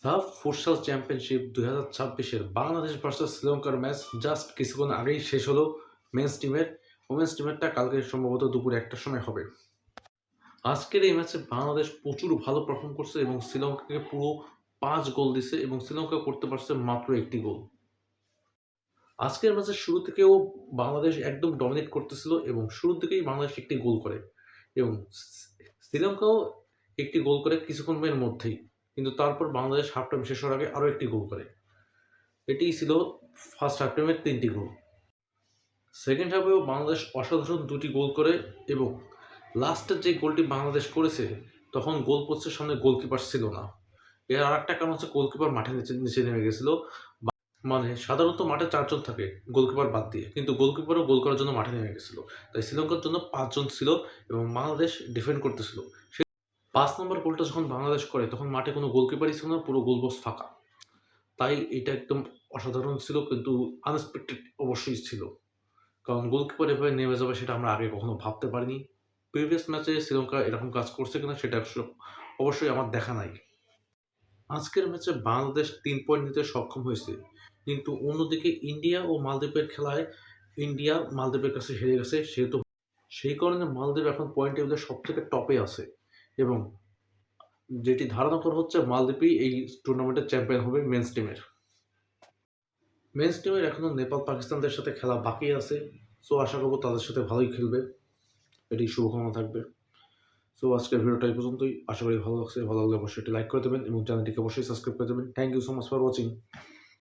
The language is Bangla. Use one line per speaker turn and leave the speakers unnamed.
সাফ ফুটসাল চ্যাম্পিয়নশিপ 2026-এর বাংলাদেশ ভার্সেস শ্রীলঙ্কার ম্যাচ জাস্ট কিছুক্ষণ আগেই শেষ হলো। মেন্স টিমের ওমেন্স টিমেরটা কালকে সম্ভবত দুপুর 1টার সময় হবে। আজকের এই ম্যাচে বাংলাদেশ প্রচুর ভালো পারফর্ম করছে এবং শ্রীলঙ্কাকে পুরো 5 গোল দিছে এবং শ্রীলঙ্কা করতে পারছে মাত্র একটি গোল। আজকের ম্যাচের শুরু থেকেও বাংলাদেশ একদম ডমিনেট করতেছিল এবং শুরুর দিকেই বাংলাদেশ একটি গোল করে এবং শ্রীলঙ্কাও একটি গোল করে কিছুক্ষণের মধ্যেই, কিন্তু তারপর বাংলাদেশ হাফ টাইম শেষ হওয়ার আগে আরও একটি গোল করে। এটিই ছিল ফার্স্ট হাফ টাইমের 3টি গোল। সেকেন্ড হাফেও বাংলাদেশ অসাধারণ 2টি গোল করে এবং লাস্টের যে গোলটি বাংলাদেশ করেছে তখন গোল পোস্টের সামনে গোলকিপার ছিল না। এর আর একটা কারণ হচ্ছে গোলকিপার মাঠে নিচে নেমে গেছিল। মানে সাধারণত মাঠে 4 জন থাকে গোলকিপার বাদ দিয়ে, কিন্তু গোলকিপারও গোল করার জন্য মাঠে নেমে গেছিল। তাই শ্রীলঙ্কার জন্য 5 জন ছিল এবং বাংলাদেশ ডিফেন্ড করতেছিল। 5 নম্বর গোলটা যখন বাংলাদেশ করে তখন মাঠে কোনো গোলকিপারই ছিল না, পুরো গোলপোস্ট ফাঁকা। তাই এটা একদম অসাধারণ ছিল, কিন্তু আনএক্সপেক্টেড অবশ্যই ছিল, কারণ গোলকিপার এভাবে নেমে যাবে সেটা আমরা আগে কখনো ভাবতে পারিনি। প্রিভিয়াস ম্যাচে শ্রীলঙ্কা এরকম কাজ করছে কিনা সেটা অবশ্যই আমার দেখা নাই। আজকের ম্যাচে বাংলাদেশ 3 পয়েন্ট নিতে সক্ষম হয়েছে, কিন্তু অন্যদিকে ইন্ডিয়া ও মালদ্বীপের খেলায় ইন্ডিয়া মালদ্বীপের কাছে হেরে গেছে। সেহেতু সেই কারণে মালদ্বীপ এখন পয়েন্ট টেবিলের সবথেকে টপে আছে এবং যেটি ধারণা করা হচ্ছে মালদ্বীপই এই টুর্নামেন্টের চ্যাম্পিয়ন হবে। মেন্স টিমের এখনও নেপাল পাকিস্তানদের সাথে খেলা বাকি আছে। সো আশা করবো তাদের সাথে ভালোই খেলবে, এটি শুভকামনা থাকবে। সো আজকের ভিডিওটা এই পর্যন্তই। আশা করি ভালো লাগছে। ভালো লাগলে অবশ্যই এটি লাইক করে দেবেন এবং চ্যানেলটিকে অবশ্যই সাবস্ক্রাইব করে দেবেন। Thank you so much for watching.